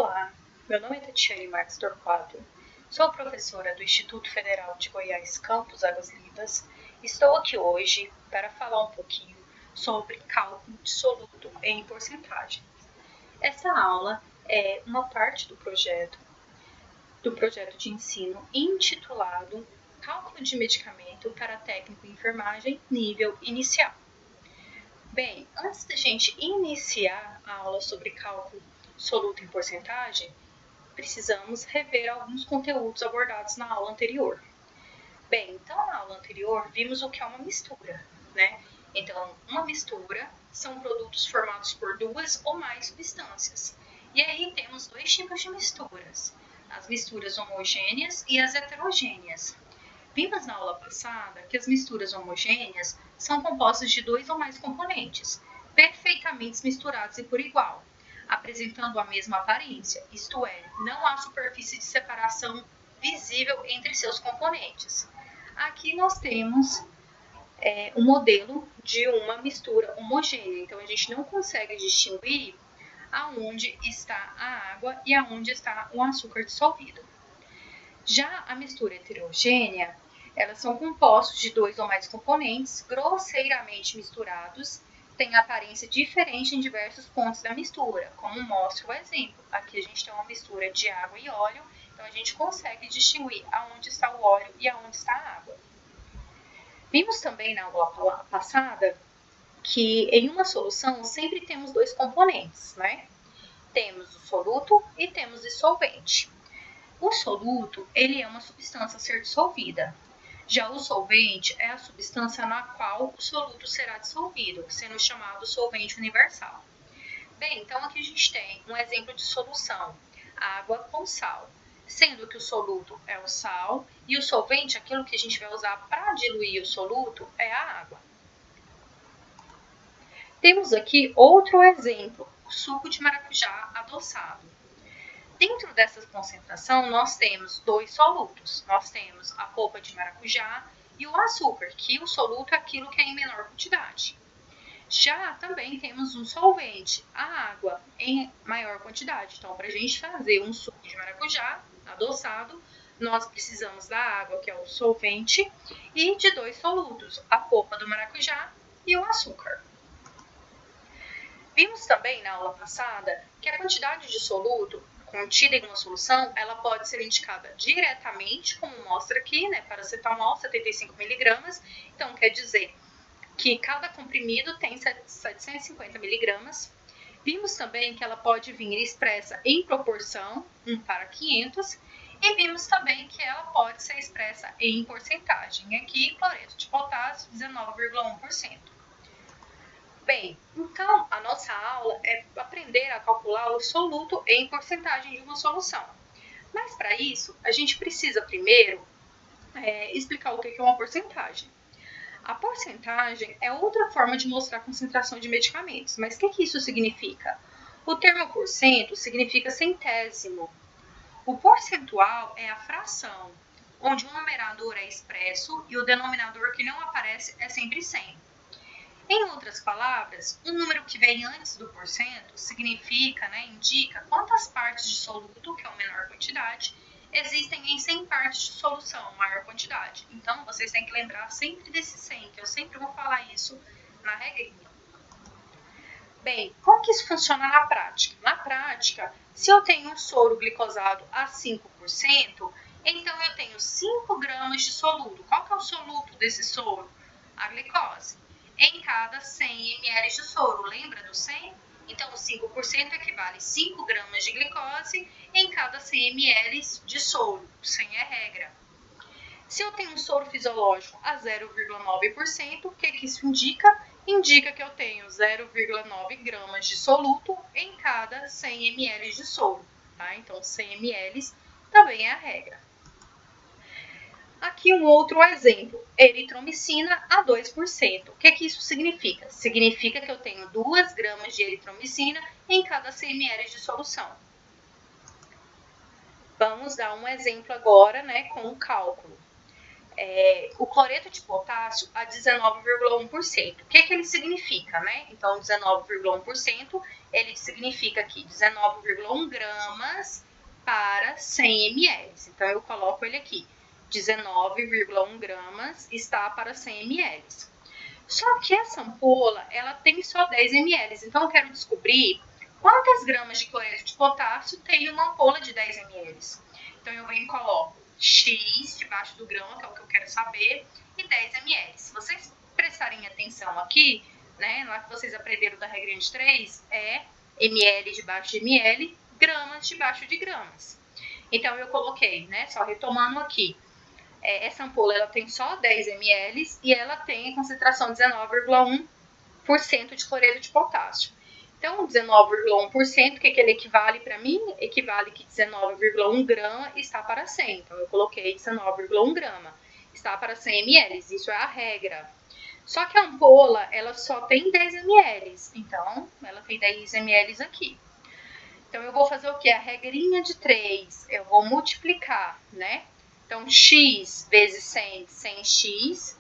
Olá, meu nome é Tatiane Marques Torquato, sou professora do Instituto Federal de Goiás, Campus Águas Lindas. Estou aqui hoje para falar um pouquinho sobre cálculo de soluto em porcentagem. Essa aula é uma parte do projeto de ensino intitulado Cálculo de Medicamento para Técnico em Enfermagem Nível Inicial. Bem, antes da gente iniciar a aula sobre cálculo soluto em porcentagem, precisamos rever alguns conteúdos abordados na aula anterior. Bem, então na aula anterior vimos o que é uma mistura, né? Então, uma mistura são produtos formados por duas ou mais substâncias. E aí temos dois tipos de misturas, as misturas homogêneas e as heterogêneas. Vimos na aula passada que as misturas homogêneas são compostas de dois ou mais componentes, perfeitamente misturados e por igual, apresentando a mesma aparência, isto é, não há superfície de separação visível entre seus componentes. Aqui nós temos um modelo de uma mistura homogênea, então a gente não consegue distinguir aonde está a água e aonde está o açúcar dissolvido. Já a mistura heterogênea, elas são compostos de dois ou mais componentes grosseiramente misturados, têm aparência diferente em diversos pontos da mistura, como mostra o exemplo. Aqui a gente tem uma mistura de água e óleo, então a gente consegue distinguir aonde está o óleo e aonde está a água. Vimos também na aula passada que em uma solução sempre temos dois componentes, né? Temos o soluto e temos o solvente. O soluto, ele é uma substância a ser dissolvida. Já o solvente é a substância na qual o soluto será dissolvido, sendo chamado solvente universal. Bem, então aqui a gente tem um exemplo de solução, água com sal, sendo que o soluto é o sal e o solvente, aquilo que a gente vai usar para diluir o soluto, é a água. Temos aqui outro exemplo, o suco de maracujá adoçado. Dentro dessa concentração, nós temos dois solutos. Nós temos a polpa de maracujá e o açúcar, que o soluto é aquilo que é em menor quantidade. Já também temos um solvente, a água, em maior quantidade. Então, para a gente fazer um suco de maracujá adoçado, nós precisamos da água, que é o solvente, e de dois solutos, a polpa do maracujá e o açúcar. Vimos também na aula passada que a quantidade de soluto contida em uma solução, ela pode ser indicada diretamente, como mostra aqui, né, paracetamol, 75 mg. Então, quer dizer que cada comprimido tem 750 mg. Vimos também que ela pode vir expressa em proporção 1:500. E vimos também que ela pode ser expressa em porcentagem. Aqui, cloreto de potássio, 19,1%. Bem, então a nossa aula é aprender a calcular o soluto em porcentagem de uma solução. Mas para isso, a gente precisa primeiro explicar o que é uma porcentagem. A porcentagem é outra forma de mostrar a concentração de medicamentos. Mas o que isso significa? O termo porcento significa centésimo. O percentual é a fração, onde o numerador é expresso e o denominador que não aparece é sempre 100. Em outras palavras, um número que vem antes do porcento significa, indica quantas partes de soluto, que é a menor quantidade, existem em 100 partes de solução, maior quantidade. Então, vocês têm que lembrar sempre desse 100, que eu sempre vou falar isso na regrinha. Bem, como que isso funciona na prática? Na prática, se eu tenho um soro glicosado a 5%, então eu tenho 5 gramas de soluto. Qual que é o soluto desse soro? A glicose. Em cada 100 ml de soro. Lembra do 100? Então, 5% equivale a 5 gramas de glicose em cada 100 ml de soro. 100 é regra. Se eu tenho um soro fisiológico a 0,9%, o que isso indica? Indica que eu tenho 0,9 gramas de soluto em cada 100 ml de soro. Tá? Então, 100 ml também é a regra. Aqui um outro exemplo, eritromicina a 2%. O que isso significa? Significa que eu tenho 2 gramas de eritromicina em cada 100 ml de solução. Vamos dar um exemplo agora, com o cálculo. O cloreto de potássio a 19,1%. O que ele significa, Então, 19,1% ele significa aqui 19,1 gramas para 100 ml. Então, eu coloco ele aqui, 19,1 gramas está para 100 ml. Só que essa ampola, ela tem só 10 ml, então eu quero descobrir quantas gramas de cloreto de potássio tem uma ampola de 10 ml. Então, eu venho e coloco X debaixo do grama, que é o que eu quero saber, e 10 ml. Se vocês prestarem atenção aqui, né, lá que vocês aprenderam da regrinha de 3, é ml debaixo de ml, gramas debaixo de gramas. Então, eu coloquei, né, só retomando aqui, essa ampola ela tem só 10 ml e ela tem a concentração de 19,1% de cloreto de potássio. Então, 19,1%, o que ele equivale para mim? Equivale que 19,1 grama está para 100. Então, eu coloquei 19,1 grama. Está para 100 ml. Isso é a regra. Só que a ampola, ela só tem 10 ml. Então, ela tem 10 ml aqui. Então, eu vou fazer o quê? A regrinha de 3. Eu vou multiplicar, né? Então, x vezes 100, 100x.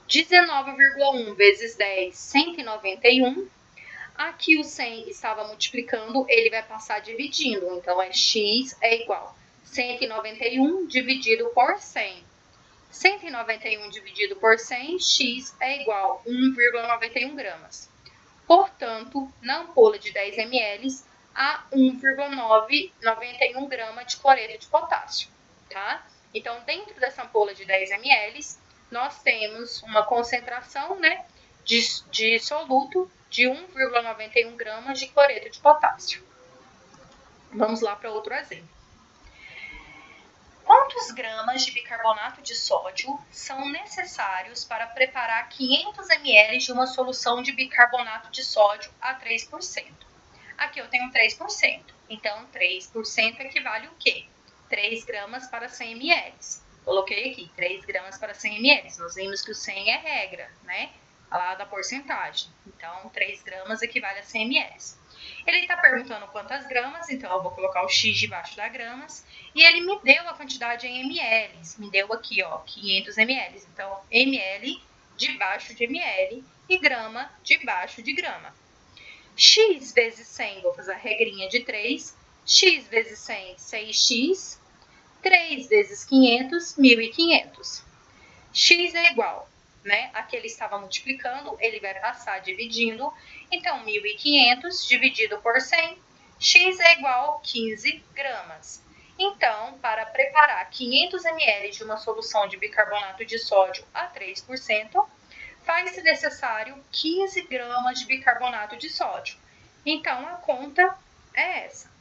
19,1 vezes 10, 191. Aqui o 100 estava multiplicando, ele vai passar dividindo. Então, x é igual a 191 dividido por 100. 191 dividido por 100, x é igual a 1,91 gramas. Portanto, na ampola de 10 ml, há 1,91 grama de cloreto de potássio. Tá? Então, dentro dessa ampola de 10 ml, nós temos uma concentração, né, de soluto de 1,91 gramas de cloreto de potássio. Vamos lá para outro exemplo. Quantos gramas de bicarbonato de sódio são necessários para preparar 500 ml de uma solução de bicarbonato de sódio a 3%? Aqui eu tenho 3%. Então, 3% equivale o quê? 3 gramas para 100 ml. Coloquei aqui, 3 gramas para 100 ml. Nós vimos que o 100 é regra, né? Lá da porcentagem. Então, 3 gramas equivale a 100 ml. Ele está perguntando quantas gramas, então eu vou colocar o x debaixo da gramas. E ele me deu a quantidade em ml. Me deu aqui, ó, 500 ml. Então, ml debaixo de ml e grama debaixo de grama. X vezes 100, vou fazer a regrinha de 3. X vezes 100, 6x. 3 vezes 500, 1.500. X é igual, né? Aqui ele estava multiplicando, ele vai passar dividindo. Então, 1.500 dividido por 100, x é igual a 15 gramas. Então, para preparar 500 ml de uma solução de bicarbonato de sódio a 3%, faz-se necessário 15 gramas de bicarbonato de sódio. Então, a conta é essa.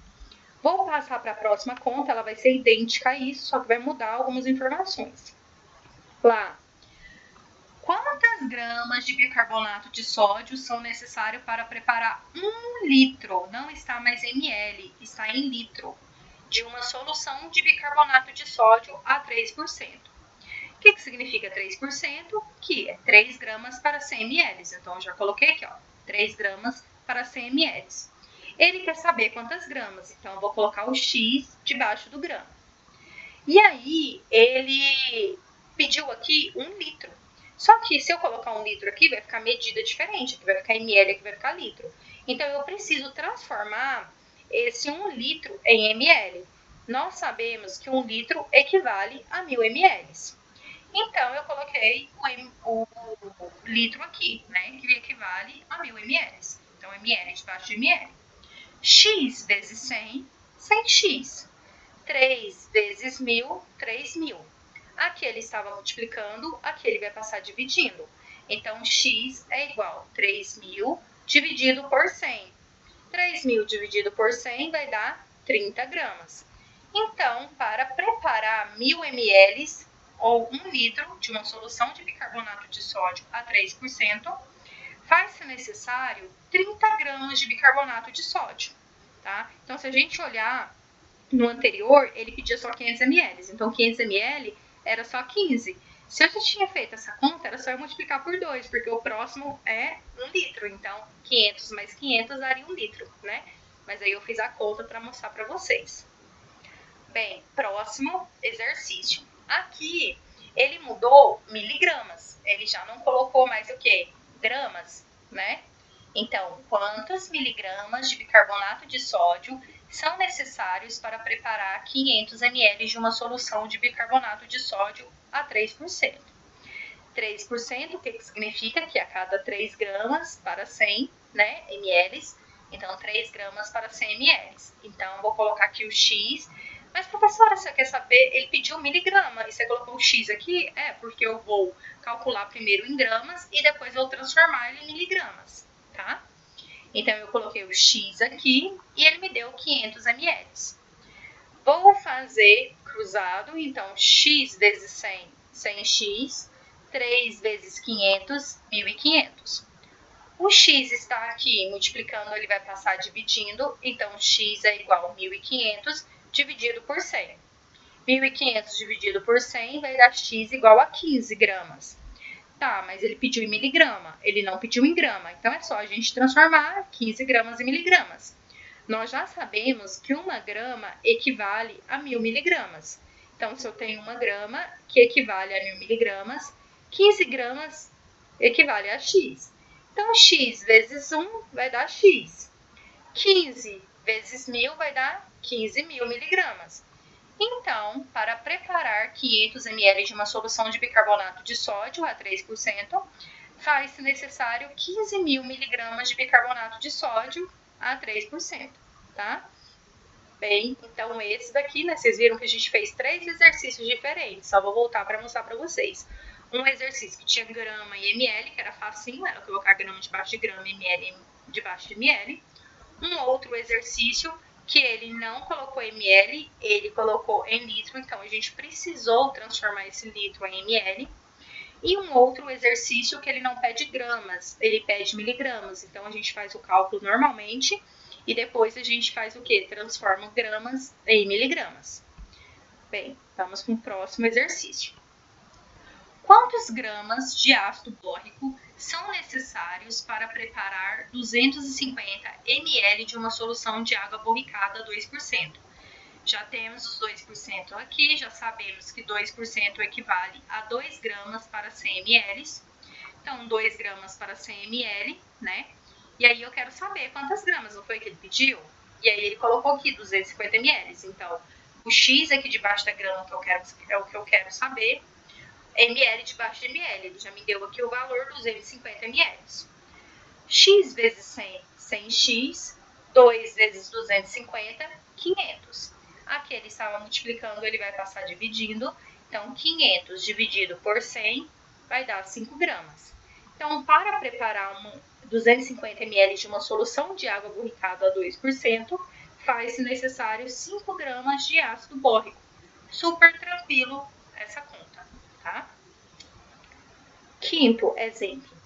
Vou passar para a próxima conta, ela vai ser idêntica a isso, só que vai mudar algumas informações. Lá, quantas gramas de bicarbonato de sódio são necessários para preparar 1 litro, não está mais ml, está em litro, de uma solução de bicarbonato de sódio a 3%? O que significa 3%? Que é 3 gramas para 100 ml. Então, eu já coloquei aqui, ó, 3 gramas para 100 ml. Ele quer saber quantas gramas, então eu vou colocar o x debaixo do grama. E aí, ele pediu aqui 1 litro. Só que se eu colocar 1 litro aqui, vai ficar medida diferente. Aqui vai ficar ml, aqui vai ficar litro. Então, eu preciso transformar esse 1 litro em ml. Nós sabemos que 1 litro equivale a 1.000 ml. Então, eu coloquei o litro aqui, né? Que equivale a 1.000 ml. Então, ml debaixo de ml. X vezes 100, 100x. 3 vezes 1.000, 3.000. Aqui ele estava multiplicando, aqui ele vai passar dividindo. Então, x é igual a 3.000 dividido por 100. 3.000 dividido por 100 vai dar 30 gramas. Então, para preparar 1.000 ml ou 1 litro de uma solução de bicarbonato de sódio a 3%, faz-se necessário 30 gramas de bicarbonato de sódio. Tá? Então, se a gente olhar no anterior, ele pedia só 500 ml. Então, 500 ml era só 15. Se eu já tinha feito essa conta, era só eu multiplicar por 2, porque o próximo é 1 litro. Então, 500 mais 500 daria 1 litro, né? Mas aí eu fiz a conta para mostrar para vocês. Bem, próximo exercício. Aqui, ele mudou miligramas. Ele já não colocou mais o quê? Gramas, né? Então, quantos miligramas de bicarbonato de sódio são necessários para preparar 500 ml de uma solução de bicarbonato de sódio a 3%? 3%, o que significa que a cada 3 gramas para 100 ml, então 3 gramas para 100 ml. Então, vou colocar aqui o X. Mas, professora, você quer saber? Ele pediu miligrama e você colocou o X aqui? É, porque eu vou calcular primeiro em gramas e depois vou transformar ele em miligramas, tá? Então, eu coloquei o X aqui e ele me deu 500 ml. Vou fazer cruzado, então, X vezes 100, 100x, 3 vezes 500, 1.500. O x está aqui multiplicando, ele vai passar dividindo, então x é igual a 1.500 dividido por 100. 1.500 dividido por 100 vai dar x igual a 15 gramas. Tá, mas ele pediu em miligrama, ele não pediu em grama, então é só a gente transformar 15 gramas em miligramas. Nós já sabemos que 1 grama equivale a 1.000 miligramas. Então, se eu tenho 1 grama que equivale a 1.000 miligramas, 15 gramas equivale a x. Então, x vezes 1 vai dar x. 15 vezes 1.000 vai dar 15.000 miligramas. Então, para preparar 500 ml de uma solução de bicarbonato de sódio a 3%, faz-se necessário 15.000 miligramas de bicarbonato de sódio a 3%, tá? Bem, então esse daqui, né, vocês viram que a gente fez 3 exercícios diferentes, só vou voltar para mostrar para vocês. Um exercício que tinha grama e ml, que era facinho, era colocar grama debaixo de grama e ml debaixo de ml. Um outro exercício que ele não colocou ml, ele colocou em litro, então a gente precisou transformar esse litro em ml. E um outro exercício que ele não pede gramas, ele pede miligramas, então a gente faz o cálculo normalmente e depois a gente faz o quê? Transforma gramas em miligramas. Bem, vamos para o próximo exercício. Quantos gramas de ácido bórico são necessários para preparar 250 ml de uma solução de água borricada a 2%? Já temos os 2% aqui, já sabemos que 2% equivale a 2 gramas para 100 ml. Então, 2 gramas para 100 ml, né? E aí eu quero saber quantas gramas, não foi que ele pediu? E aí ele colocou aqui 250 ml. Então, o X aqui debaixo da grama é o que eu quero saber. ml debaixo de ml, ele já me deu aqui o valor 250 ml. X vezes 100, 100x, 2 vezes 250, 500. Aqui ele estava multiplicando, ele vai passar dividindo. Então, 500 dividido por 100 vai dar 5 gramas. Então, para preparar 250 ml de uma solução de água borricada a 2%, faz-se necessário 5 gramas de ácido bórico. Super tranquilo essa conta, tá? Quinto exemplo.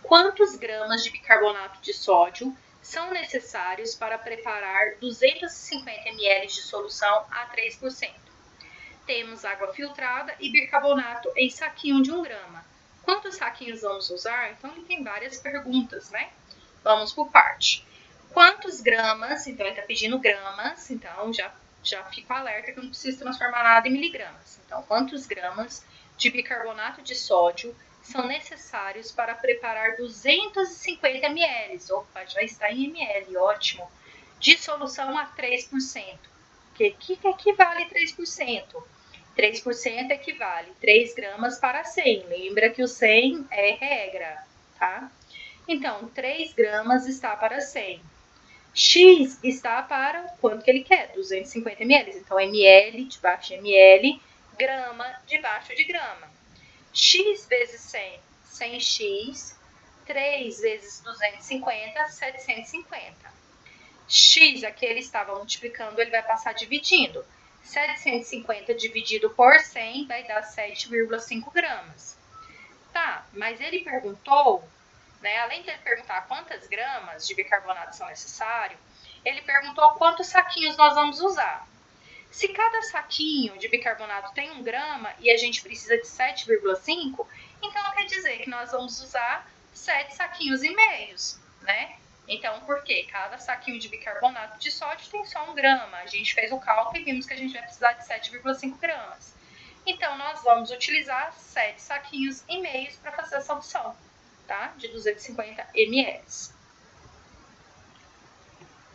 Quantos gramas de bicarbonato de sódio são necessários para preparar 250 ml de solução a 3%? Temos água filtrada e bicarbonato em saquinho de 1 grama. Quantos saquinhos vamos usar? Então, ele tem várias perguntas, né? Vamos por parte. Quantos gramas? Então, ele está pedindo gramas, então já fico alerta que eu não preciso transformar nada em miligramas. Então, quantos gramas de bicarbonato de sódio são necessários para preparar 250 ml? Opa, já está em ml, ótimo. De solução a 3%. O que equivale a 3%? 3% equivale 3 gramas para 100. Lembra que o 100 é regra, tá? Então, 3 gramas está para 100. X está para quanto que ele quer? 250 ml. Então, ml debaixo de ml, grama debaixo de grama. X vezes 100, 100x. 3 vezes 250, 750. X, aqui ele estava multiplicando, ele vai passar dividindo. 750 dividido por 100 vai dar 7,5 gramas. Tá, mas ele perguntou, né, além de ele perguntar quantas gramas de bicarbonato são necessários, ele perguntou quantos saquinhos nós vamos usar. Se cada saquinho de bicarbonato tem 1 grama e a gente precisa de 7,5, então quer dizer que nós vamos usar 7 saquinhos e meios, né? Então, por quê? Cada saquinho de bicarbonato de sódio tem só 1 grama. A gente fez o cálculo e vimos que a gente vai precisar de 7,5 gramas. Então, nós vamos utilizar 7 saquinhos e meios para fazer essa opção, tá? De 250 ml.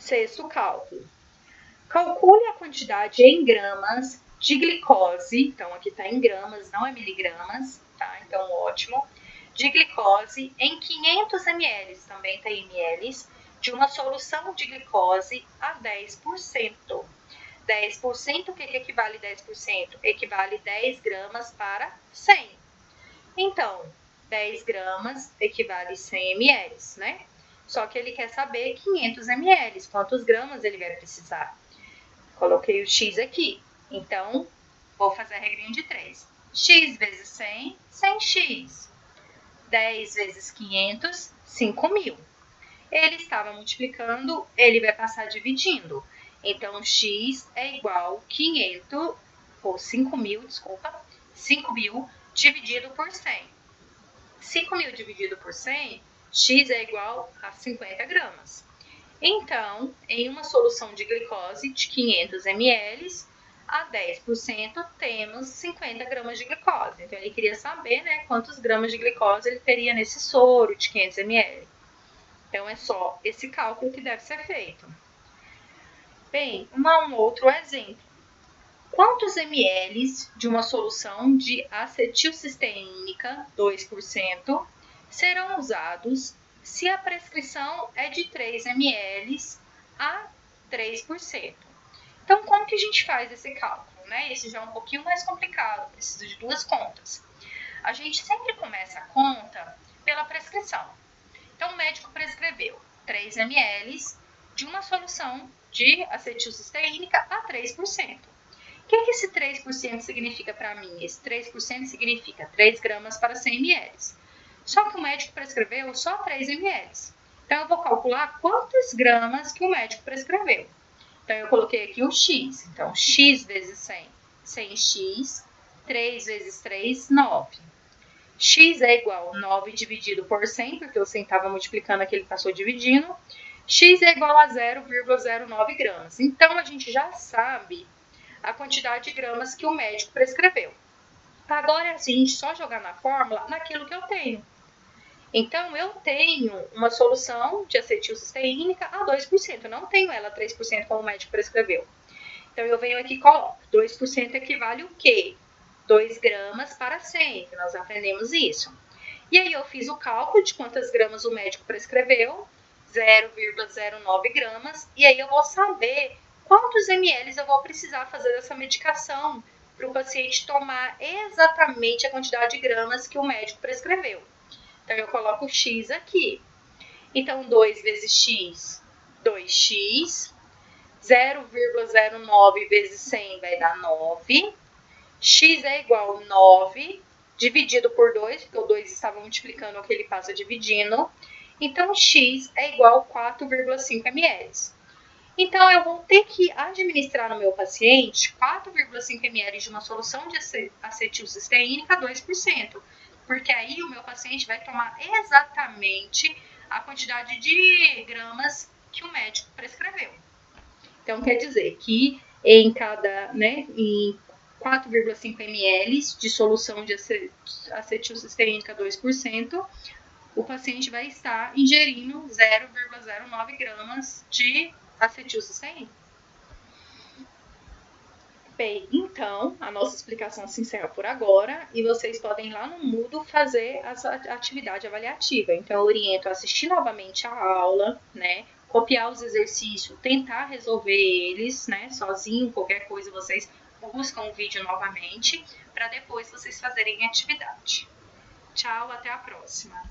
Sexto cálculo. Calcule a quantidade em gramas de glicose, então aqui está em gramas, não é miligramas, tá? Então ótimo. De glicose em 500 ml, também está em ml, de uma solução de glicose a 10%. 10%, o que equivale a 10%? Equivale 10 gramas para 100. Então, 10 gramas equivale a 100 ml, né? Só que ele quer saber 500 ml, quantos gramas ele vai precisar. Coloquei o x aqui. Então, vou fazer a regrinha de 3. X vezes 100, 100x. 10 vezes 500, 5.000. Ele estava multiplicando, ele vai passar dividindo. Então, x é igual a 500, ou 5.000, desculpa, 5.000 dividido por 100. 5.000 dividido por 100, x é igual a 50 gramas. Então, em uma solução de glicose de 500 ml, a 10% temos 50 gramas de glicose. Então, ele queria saber, né, quantos gramas de glicose ele teria nesse soro de 500 ml. Então, é só esse cálculo que deve ser feito. Bem, um outro exemplo. Quantos ml de uma solução de acetilcisteínica, 2%, serão usados se a prescrição é de 3 ml a 3%? Então, como que a gente faz esse cálculo, né? Esse já é um pouquinho mais complicado, precisa de duas contas. A gente sempre começa a conta pela prescrição. Então, o médico prescreveu 3 ml de uma solução de acetilcisteínica a 3%. O que esse 3% significa para mim? Esse 3% significa 3 gramas para 100 ml. Só que o médico prescreveu só 3 ml. Então, eu vou calcular quantos gramas que o médico prescreveu. Então, eu coloquei aqui o x. Então, x vezes 100, 100x. 3 vezes 3, 9. X é igual a 9 dividido por 100, porque o 100 estava multiplicando aqui, ele passou dividindo. X é igual a 0,09 gramas. Então, a gente já sabe a quantidade de gramas que o médico prescreveu. Agora é assim, a gente só jogar na fórmula naquilo que eu tenho. Então, eu tenho uma solução de acetilcisteínica a 2%. Eu não tenho ela a 3% como o médico prescreveu. Então, eu venho aqui e coloco. 2% equivale o quê? 2 gramas para 100, que nós aprendemos isso. E aí, eu fiz o cálculo de quantas gramas o médico prescreveu, 0,09 gramas. E aí, eu vou saber quantos ml eu vou precisar fazer dessa medicação para o paciente tomar exatamente a quantidade de gramas que o médico prescreveu. Então, eu coloco x aqui. Então, 2 vezes x, 2x. 0,09 vezes 100 vai dar 9. X é igual a 9 dividido por 2, porque o 2 estava multiplicando o que ele passa dividindo. Então, x é igual a 4,5 ml. Então, eu vou ter que administrar no meu paciente 4,5 ml de uma solução de acetilcisteínica a 2%, porque aí o meu paciente vai tomar exatamente a quantidade de gramas que o médico prescreveu. Então, quer dizer que em cada, né, em 4,5 ml de solução de acetilcisteínica 2%, o paciente vai estar ingerindo 0,09 gramas de acetilcisteína. Bem, então, a nossa explicação se encerra por agora e vocês podem ir lá no Moodle fazer essa atividade avaliativa. Então, eu oriento a assistir novamente a aula, né? Copiar os exercícios, tentar resolver eles, né? Sozinho, qualquer coisa, vocês buscam o vídeo novamente para depois vocês fazerem a atividade. Tchau, até a próxima!